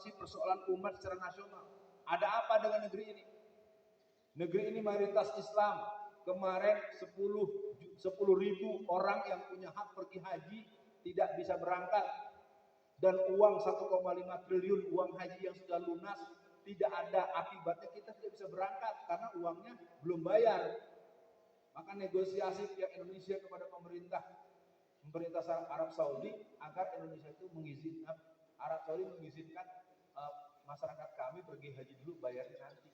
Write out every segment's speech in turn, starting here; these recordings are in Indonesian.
situasi persoalan umat secara nasional. Ada apa dengan negeri ini? Negeri ini mayoritas Islam. Kemarin 10.000 orang yang punya hak pergi haji tidak bisa berangkat. Dan uang 1,5 triliun uang haji yang sudah lunas tidak ada, akibatnya kita tidak bisa berangkat karena uangnya belum bayar. Maka negosiasi pihak Indonesia kepada pemerintah Arab Saudi agar Indonesia itu mengizinkan Arab Saudi mengizinkan masyarakat kami pergi haji dulu, bayarnya nanti.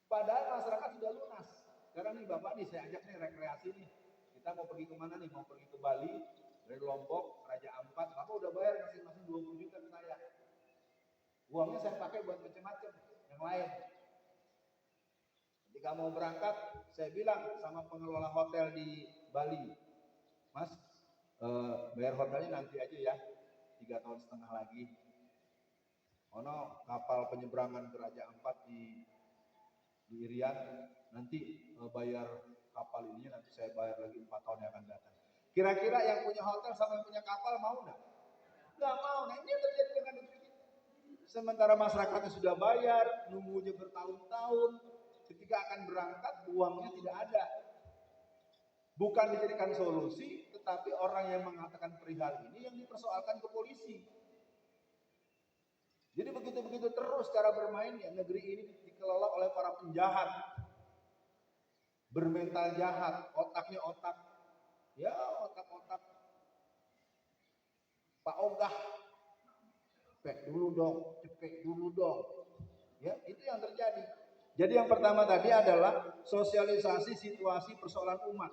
Padahal masyarakat sudah lunas. Sekarang nih Bapak nih, saya ajak nih rekreasi nih. Kita mau pergi kemana nih? Mau pergi ke Bali, dari Lombok, Raja Ampat. Bapak udah bayar masing-masing 20 juta ke saya. Uangnya saya pakai buat macam-macam yang lain. Ketika mau berangkat, saya bilang sama pengelola hotel di Bali, Mas, bayar hotelnya nanti aja ya, 3,5 tahun lagi. Ono kapal penyeberangan ke Raja Ampat di Irian, nanti bayar kapal ininya nanti saya bayar lagi 4 tahun yang akan datang. Kira-kira yang punya hotel sama yang punya kapal mau nggak? Nggak mau. Nah ini yang terjadi dengan negeri kita. Sementara masyarakatnya sudah bayar, nunggunya bertahun-tahun, ketika akan berangkat uangnya tidak ada. Bukan dijadikan solusi, tetapi orang yang mengatakan perihal ini yang dipersoalkan ke polisi. Jadi begitu-begitu terus cara bermainnya, negeri ini dikelola oleh para penjahat, bermental jahat, otaknya otak Pak Ogah, cepet dulu dong. Ya, itu yang terjadi. Jadi yang pertama tadi adalah sosialisasi situasi persoalan umat.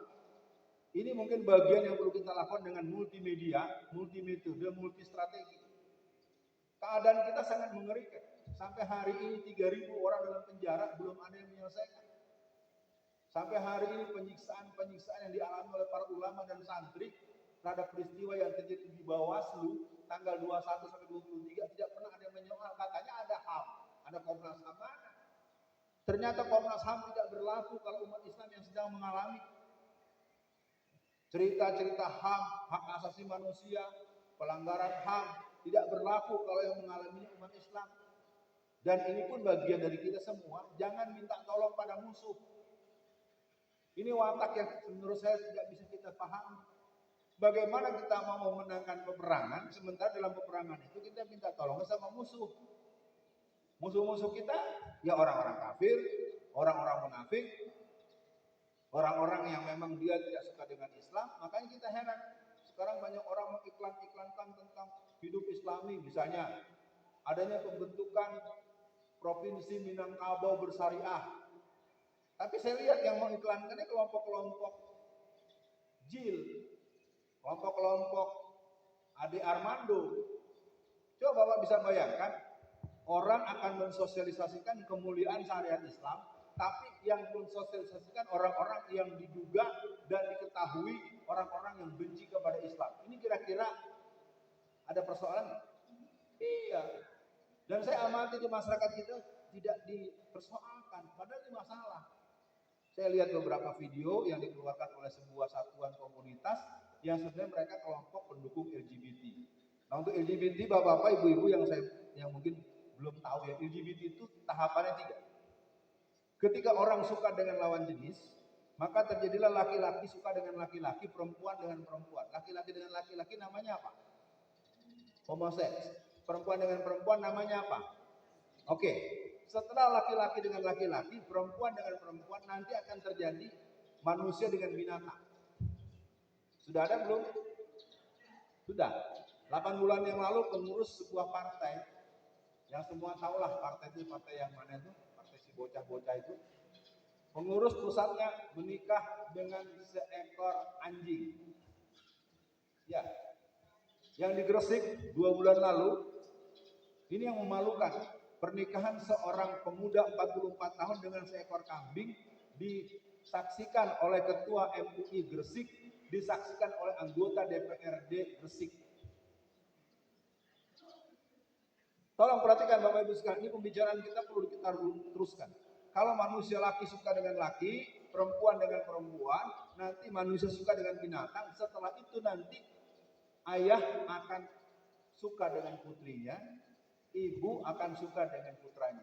Ini mungkin bagian yang perlu kita lakukan dengan multimedia, multimetode, multistrategi. Keadaan kita sangat mengerikan. Sampai hari ini 3.000 orang dalam penjara belum ada yang menyelesaikan. Sampai hari ini penyiksaan yang dialami oleh para ulama dan santri terhadap peristiwa yang terjadi di Bawaslu tanggal 21 sampai 23 tidak pernah ada yang menyoal. Katanya ada HAM, ada Komnas HAM. Mana? Ternyata Komnas HAM tidak berlaku kalau umat Islam yang sedang mengalami cerita-cerita HAM, hak asasi manusia, pelanggaran HAM tidak berlaku kalau yang mengalami umat Islam. Dan ini pun bagian dari kita semua, jangan minta tolong pada musuh. Ini watak yang menurut saya tidak bisa kita pahami. Bagaimana kita mau memenangkan peperangan, sementara dalam peperangan itu kita minta tolong sama musuh. Musuh-musuh kita, ya orang-orang kafir, orang-orang munafik, orang-orang yang memang dia tidak suka dengan Islam. Makanya kita heran, sekarang banyak orang mengiklan-iklankan tentang hidup Islami. Misalnya, adanya pembentukan Provinsi Minangkabau bersyariah. Tapi saya lihat yang mengiklankannya kelompok-kelompok JIL, kelompok-kelompok Ade Armando. Coba Bapak bisa bayangkan, orang akan mensosialisasikan kemuliaan syariat Islam, tapi yang mensosialisasikan orang-orang yang diduga dan diketahui orang-orang yang benci kepada Islam. Ini kira-kira ada persoalan? Iya. Dan saya amati di masyarakat kita tidak dipersoalkan, padahal ini masalah. Saya lihat beberapa video yang dikeluarkan oleh sebuah satuan komunitas yang sebenarnya mereka kelompok pendukung LGBT. Nah untuk LGBT bapak-bapak, ibu-ibu yang mungkin belum tahu ya, LGBT itu tahapannya 3. Ketika orang suka dengan lawan jenis, maka terjadilah laki-laki suka dengan laki-laki, perempuan dengan perempuan. Laki-laki dengan laki-laki namanya apa? Homoseks. Perempuan dengan perempuan namanya apa? Oke. Setelah laki-laki dengan laki-laki, perempuan dengan perempuan, nanti akan terjadi manusia dengan binatang. Sudah ada belum? Sudah. 8 bulan yang lalu pengurus sebuah partai, yang semua tahulah partai itu partai yang mana itu, partai si bocah-bocah itu. Pengurus pusatnya menikah dengan seekor anjing. Ya. Yang di Gresik 2 bulan lalu, ini yang memalukan. Pernikahan seorang pemuda 44 tahun dengan seekor kambing disaksikan oleh Ketua MUI Gresik, disaksikan oleh anggota DPRD Gresik. Tolong perhatikan Bapak Ibu sekalian, ini pembicaraan kita perlu kita teruskan. Kalau manusia laki suka dengan laki, perempuan dengan perempuan, nanti manusia suka dengan binatang, setelah itu nanti ayah akan suka dengan putrinya, ibu akan suka dengan putranya.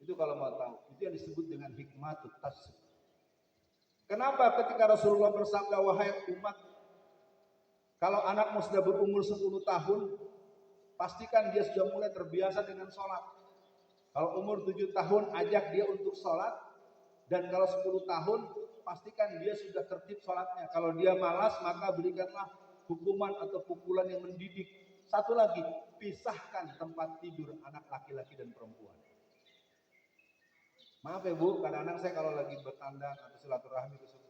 Itu kalau mau tahu, itu yang disebut dengan hikmatut tasbih. Kenapa ketika Rasulullah bersabda, wahai umat, kalau anakmu sudah berumur 10 tahun, pastikan dia sudah mulai terbiasa dengan sholat. Kalau umur 7 tahun, ajak dia untuk sholat. Dan kalau 10 tahun, pastikan dia sudah tertib sholatnya. Kalau dia malas, maka berikanlah hukuman atau pukulan yang mendidik. Satu lagi, pisahkan tempat tidur anak laki-laki dan perempuan. Maaf ya Bu, kadang-kadang saya kalau lagi bertandang atau silaturahmi ke suku,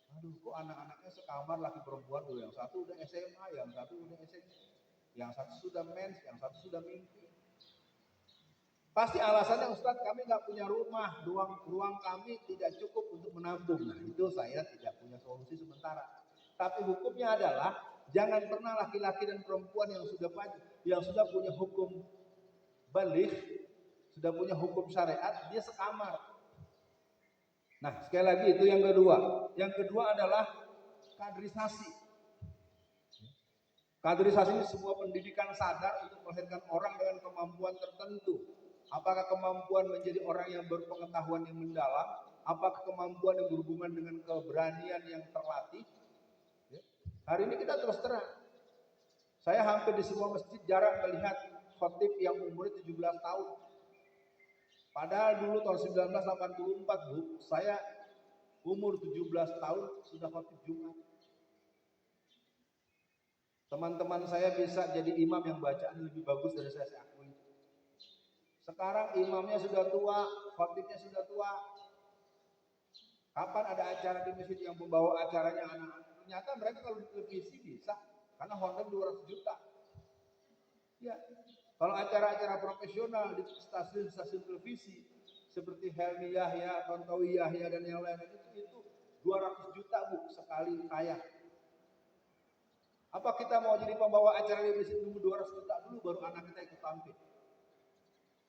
aduh kok anak-anaknya sekamar laki perempuan tuh, yang satu udah SMA, yang satu udah SMP, yang satu sudah mens, yang satu sudah mimpi. Pasti alasannya Ustadz kami nggak punya rumah, ruang kami tidak cukup untuk menampung. Nah itu saya tidak punya solusi sementara. Tapi hukumnya adalah jangan pernah laki-laki dan perempuan yang sudah punya hukum balik, sudah punya hukum syariat, dia sekamar. Nah, sekali lagi itu yang kedua. Yang kedua adalah kaderisasi. Kaderisasi ini sebuah pendidikan sadar untuk melahirkan orang dengan kemampuan tertentu. Apakah kemampuan menjadi orang yang berpengetahuan yang mendalam? Apakah kemampuan yang berhubungan dengan keberanian yang terlatih? Hari ini kita terus terang. Saya hampir di semua masjid jarang melihat khotib yang umurnya 17 tahun. Padahal dulu tahun 1984 Bu, saya umur 17 tahun sudah khotib Jumat. Teman-teman saya bisa jadi imam yang bacaan lebih bagus dari saya akui. Sekarang imamnya sudah tua, khotibnya sudah tua. Kapan ada acara di masjid yang membawa acaranya anak-anak? Ternyata mereka kalau di televisi bisa, karena honor 200 juta. Ya, kalau acara-acara profesional di stasiun-stasiun televisi seperti Helmi Yahya, Tontowi Yahya dan yang lain itu 200 juta Bu sekali tayang. Apa kita mau jadi pembawa acara di masjid dulu 200 juta dulu baru anak kita ikut tampil?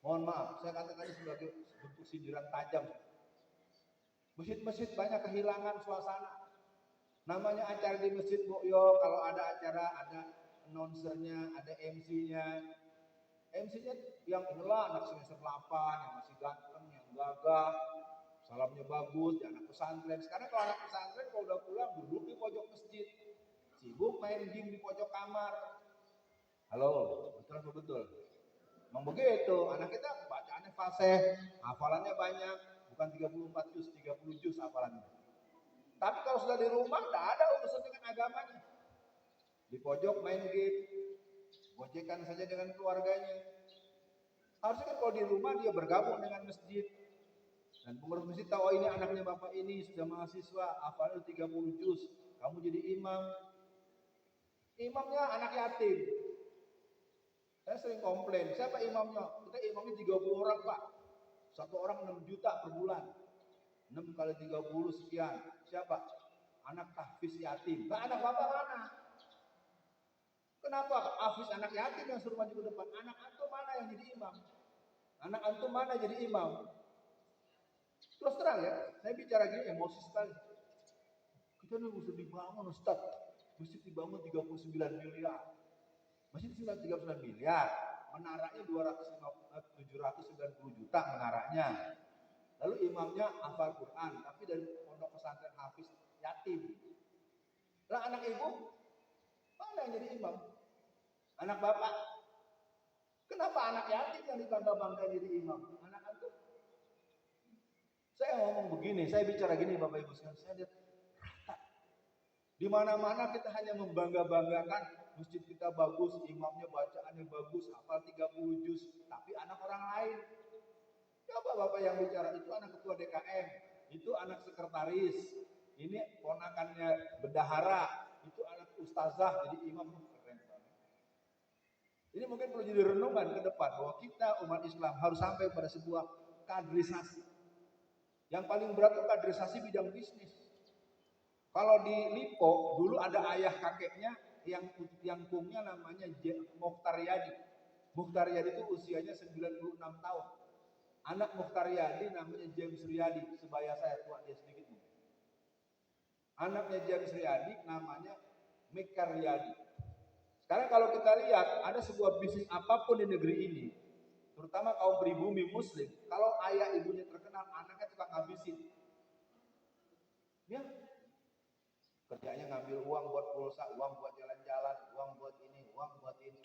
Mohon maaf, saya katakan ini sebagai bentuk sindiran tajam. Masjid-masjid banyak kehilangan suasana. Namanya acara di masjid Bu, yo kalau ada acara ada announcernya, ada MC-nya. MC-nya yang inilah anak semester 8, yang masih ganteng, yang gagah, salamnya bagus, ya anak pesantren. Sekarang kalau anak pesantren kalau udah pulang duduk di pojok masjid, sibuk main game di pojok kamar. Halo, betul apa betul? Memang begitu, anak kita bacaannya fasih, hafalannya banyak, bukan 34 juz, 30 juz hafalannya. Tapi kalau sudah di rumah, tidak ada urusan dengan agamanya. Di pojok main game, gojekan saja dengan keluarganya. Harusnya kan kalau di rumah dia bergabung dengan masjid. Dan pengurus masjid tahu, oh ini anaknya bapak ini sudah mahasiswa, hafalnya 30 juz, kamu jadi imam. Imamnya anak yatim. Saya sering komplain, siapa imamnya? Kita imamnya 30 orang Pak. Satu orang 6 juta per bulan. 6 kali 30 sekian. Siapa? Anak tahfiz yatim. Nah, anak bapak mana? Kenapa Hafiz anak yatim yang suruh maju ke depan? Anak antum mana yang jadi imam? Anak antum mana jadi imam? Terus terang ya, saya bicara gini emosi sekali. Kita nih mesti dibangun Ustaz. Mesti dibangun 39 miliar. Masih 39 miliar. Menaranya 790 juta menaranya. Lalu imamnya hafal Quran, tapi dari pondok pesantren Hafiz yatim. Lah anak ibu mana yang jadi imam? Anak bapak? Kenapa anak yatim yang dibangga-banggain jadi imam? Anak antum? Saya ngomong begini, saya bicara gini Bapak Ibu sekalian, saya lihat rata. Di mana-mana kita hanya membangga-banggakan masjid kita bagus, imamnya bacaannya bagus, hafal 30 juz, tapi anak orang lain. Coba Bapak yang bicara, itu anak ketua DKM, itu anak sekretaris, ini ponakannya bendahara, itu anak ustazah, jadi imam. Ini mungkin perlu jadi renungan ke depan bahwa kita umat Islam harus sampai pada sebuah kaderisasi. Yang paling berat itu kaderisasi bidang bisnis. Kalau di Lipo dulu ada ayah kakeknya yang kumnya namanya Mukhtar Yadi. Mukhtar Yadi itu usianya 96 tahun. Anak Mukhtar Yadi namanya James Riyadi, sebaya saya tua dia sedikit. Anaknya James Riyadi namanya Mekar Riyadi. Sekarang kalau kita lihat ada sebuah bisnis apapun di negeri ini, terutama kaum pribumi muslim, kalau ayah ibunya terkenal, anaknya tukang ngabisin. Ya, kerjanya ngambil uang buat pulsa, uang buat jalan-jalan, uang buat ini, uang buat ini.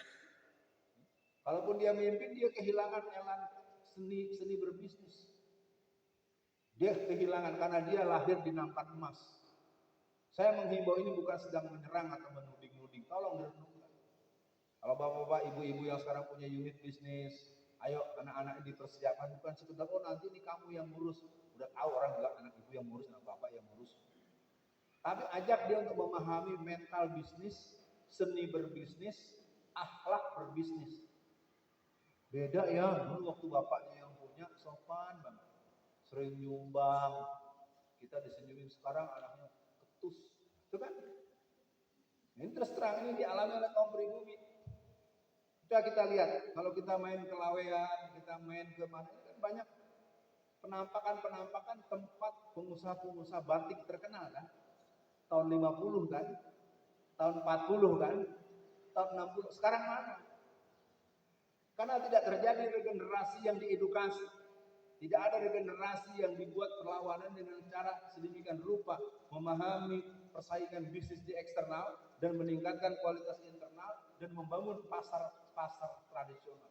Kalaupun dia mimpin, dia kehilangan elan seni berbisnis. Dia kehilangan karena dia lahir di nampan emas. Saya menghimbau ini bukan sedang menyerang atau menuding-nuding. Tolong direnungkan. Kalau bapak-bapak, ibu-ibu yang sekarang punya unit bisnis, ayo anak-anak dipersiapkan, bukan sekedar oh nanti ini kamu yang ngurus. Udah tahu orang bilang anak ibu yang ngurus, anak bapak yang ngurus. Tapi ajak dia untuk memahami mental bisnis, seni berbisnis, akhlak berbisnis. Beda ya, dulu waktu bapaknya yang punya sopan banget, sering nyumbang, kita disenyumin. Sekarang anaknya ketus, itu kan? Ini terus terang ini dialami oleh kaum pribumi. Kita lihat, kalau kita main ke Lawean, kita main ke mana, kan banyak penampakan tempat pengusaha-pengusaha batik terkenal kan? Tahun 50 kan? Tahun 40 kan? Tahun 60. Sekarang mana? Karena tidak terjadi regenerasi yang diedukasi. Tidak ada regenerasi yang dibuat perlawanan dengan cara sedemikian rupa memahami persaingan bisnis di eksternal dan meningkatkan kualitas internal dan membangun pasar tradisional.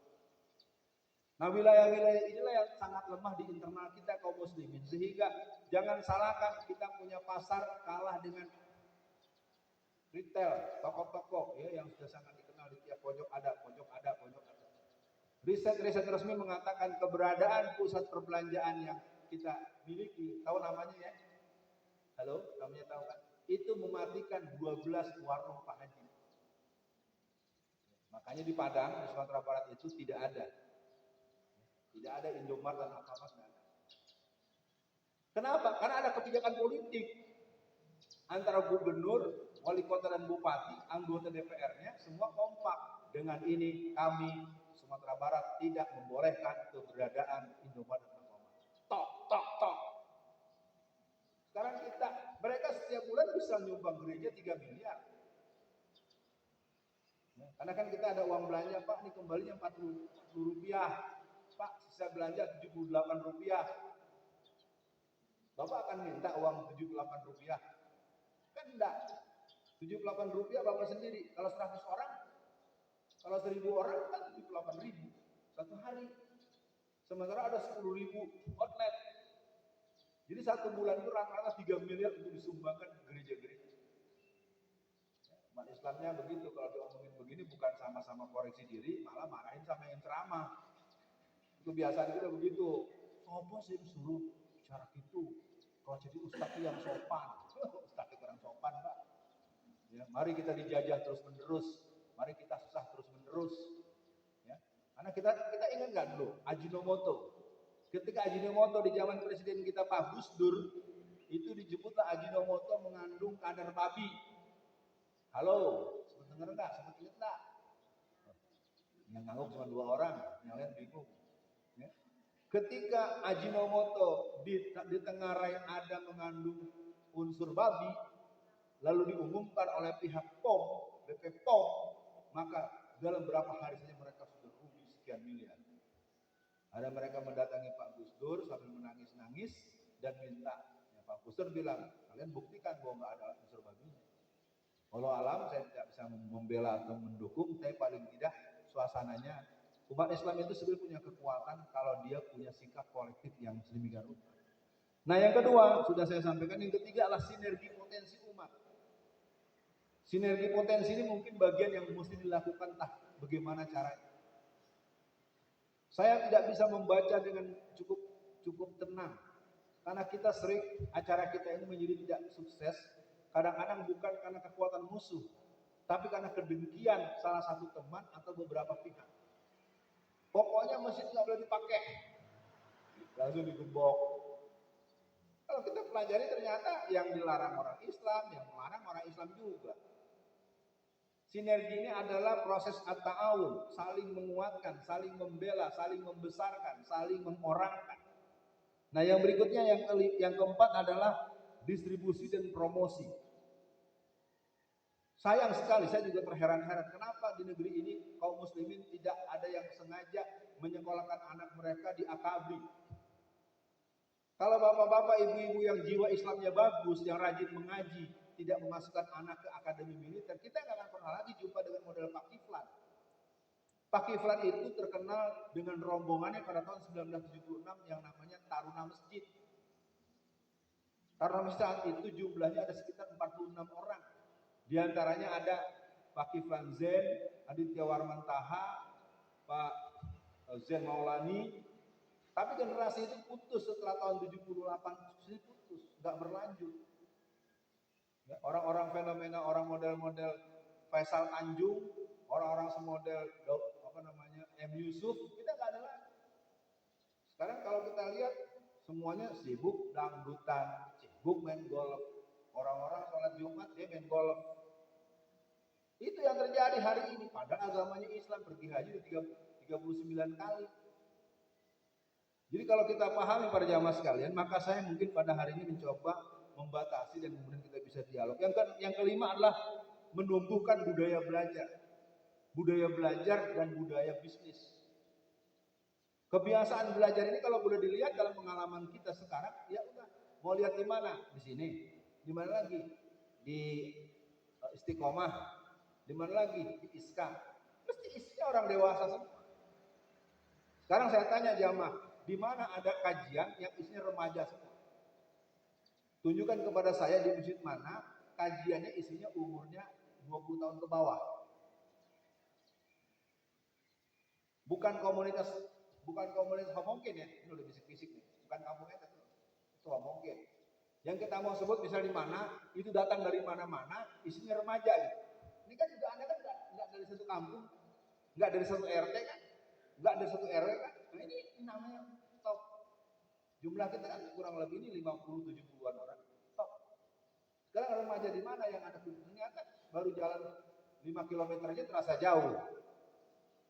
Nah, wilayah-wilayah inilah yang sangat lemah di internal kita kaum muslimin, sehingga jangan salahkan kita punya pasar kalah dengan retail, toko-toko ya yang sudah sangat dikenal di tiap pojok ada. Riset resmi mengatakan keberadaan pusat perbelanjaan yang kita miliki, tahu namanya ya? Halo, namanya tahu kan? Itu mematikan 12 warung Pak Haji. Makanya di Padang, di Sumatera Barat itu tidak ada Indomaret dan Alfamart. Kenapa? Karena ada kebijakan politik antara gubernur, wali kota dan bupati, anggota DPR-nya semua kompak. Dengan ini kami Sumatera Barat tidak membolehkan keberadaan Indomaret dan Alfamart. Tok. Sekarang mereka setiap bulan bisa nyumbang gereja 3 miliar. Karena kan kita ada uang belanja, Pak, ini kembalinya 40 rupiah. Pak, sisa belanja 78 rupiah. Bapak akan minta uang 78 rupiah? Kan enggak. 78 rupiah Bapak sendiri. Kalau 100 orang, kalau 1000 orang kan 78 ribu satu hari. Sementara ada 10 ribu outlet. Jadi satu bulan itu rata-rata 3 miliar untuk disumbangkan ke gereja-gereja. Umat Islamnya begitu, kalau diomongin begini bukan sama-sama koreksi diri, malah marahin sama yang ceramah. Kebiasaan kita begitu. Sopo sih suruh bicara gitu. Kalau jadi ustadz yang sopan. Ustadz kurang sopan, Pak. Ya, mari kita dijajah terus-menerus. Mari kita susah terus-menerus. Ya. Karena kita ingat nggak dulu Ajinomoto. Ketika Ajinomoto di zaman presiden kita Pak Gus Dur, itu dijemputlah Ajinomoto mengandung kadar babi. Halo, sempat denger nggak? Sempat ingat nggak? Yang ngangguk cuma 2 orang, yang lain bingung. Ya. Ketika Ajinomoto di tengah rai ada mengandung unsur babi, lalu diumumkan oleh pihak POM, BP POM, maka dalam berapa hari saja mereka sudah rugi sekian miliar. Ada mereka mendatangi Pak Gus Dur sambil menangis-nangis dan minta. Ya, Pak Gus Dur bilang, kalian buktikan bahwa nggak ada unsur babinya. Walau alam saya tidak bisa membela atau mendukung, tapi paling tidak suasananya umat Islam itu sebenarnya punya kekuatan kalau dia punya sikap kolektif yang sedemikian rupa. Nah, yang kedua sudah saya sampaikan, yang ketiga adalah sinergi potensi umat. Sinergi potensi ini mungkin bagian yang mesti dilakukan, bagaimana caranya. Saya tidak bisa membaca dengan cukup tenang, karena kita sering acara kita ini menjadi tidak sukses. Kadang-kadang bukan karena kekuatan musuh, tapi karena kedengkian salah satu teman atau beberapa pihak. Pokoknya masjid nggak boleh dipakai, langsung digembok. Kalau kita pelajari ternyata yang dilarang orang Islam, yang melarang orang Islam juga. Sinergi ini adalah proses at-ta'awun, saling menguatkan, saling membela, saling membesarkan, saling mengorangkan. Nah, yang berikutnya yang keempat adalah distribusi dan promosi. Sayang sekali, saya juga terheran-heran kenapa di negeri ini kaum muslimin tidak ada yang sengaja menyekolahkan anak mereka di akabri. Kalau bapak-bapak, ibu-ibu yang jiwa Islamnya bagus, yang rajin mengaji, tidak memasukkan anak ke akademi militer, kita nggak akan pernah lagi jumpa dengan model Pak Kiflan. Pak Kiflan itu terkenal dengan rombongannya pada tahun 1976 yang namanya Taruna Masjid. Taruna Masjid saat itu jumlahnya ada sekitar 46 orang. Di antaranya ada Pak Kiflan Zain, Aditya Warman Taha, Pak Zain Maulani. Tapi generasi itu putus setelah tahun 78, putus, nggak berlanjut. Ya, orang-orang fenomena, orang model-model Faisal Tanjung, orang-orang semodel M. Yusuf, kita nggak ada lagi. Sekarang kalau kita lihat semuanya sibuk dangdutan, sibuk main golf. Orang-orang sholat Jumat dia main golf. Itu yang terjadi hari ini. Padahal agamanya Islam, pergi haji 39 kali. Jadi kalau kita pahami para jamaah sekalian, maka saya mungkin pada hari ini mencoba membatasi dan kemudian kita bisa dialog. Yang kelima adalah menumbuhkan budaya belajar. Budaya belajar dan budaya bisnis. Kebiasaan belajar ini kalau boleh dilihat dalam pengalaman kita sekarang, ya udah, mau lihat di mana? Di sini. Di mana lagi? Di Istiqomah. Di mana lagi? Di Iska. Mesti isinya orang dewasa semua. Sekarang saya tanya jamaah, di mana ada kajian yang isinya remaja semua? Tunjukkan kepada saya di masjid mana kajiannya isinya umurnya 20 tahun ke bawah. Bukan komunitas homongkin ya, ini udah bisik-bisik nih. Bukan kampung itu homongkin. Yang kita mau sebut misalnya di mana, itu datang dari mana-mana, isinya remaja gitu. Ini kan juga Anda kan nggak dari satu kampung, nggak dari satu RT kan, nggak dari satu RW kan. Nah ini namanya top. Jumlah kita kan kurang lebih ini 50-70-an orang. Top. Sekarang remaja di mana yang ada ternyata baru jalan 5 km aja terasa jauh.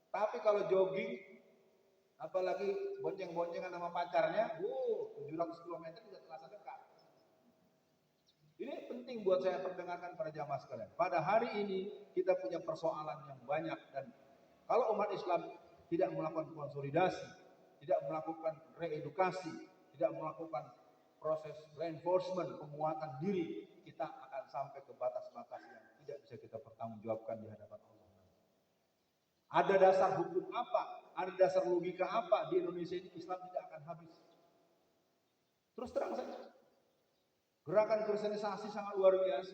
Tapi kalau jogging, apalagi bonceng-boncengan sama pacarnya, 700 km juga terasa dekat. Ini penting buat saya perdengarkan pada jamaah sekalian. Pada hari ini kita punya persoalan yang banyak dan kalau umat Islam tidak melakukan konsolidasi, tidak melakukan reedukasi, tidak melakukan proses reinforcement, penguatan diri, kita akan sampai ke batas-batas yang tidak bisa kita pertanggungjawabkan di hadapan Allah. Ada dasar hukum apa? Ada dasar logika apa di Indonesia ini Islam tidak akan habis? Terus terang saja. Gerakan kristenisasi sangat luar biasa.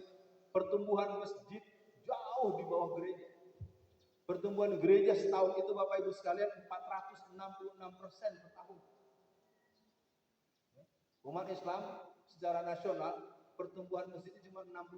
Pertumbuhan masjid jauh di bawah gereja. Pertumbuhan gereja setahun itu Bapak Ibu sekalian 466% per tahun. Umat Islam secara nasional pertumbuhan masjid cuma 64%.